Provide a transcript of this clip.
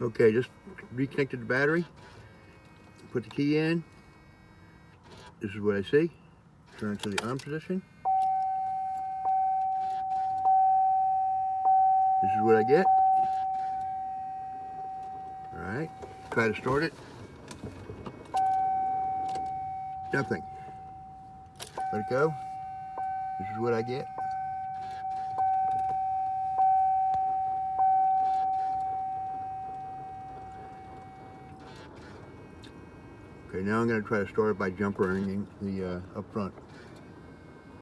Okay, just reconnected the battery, put the key in. This is what I see. Turn it to the on position. This is what I get. Alright, try to start it. Nothing. Let it go. This is what I get. Okay, now I'm going to try to start it by jumpering the up front.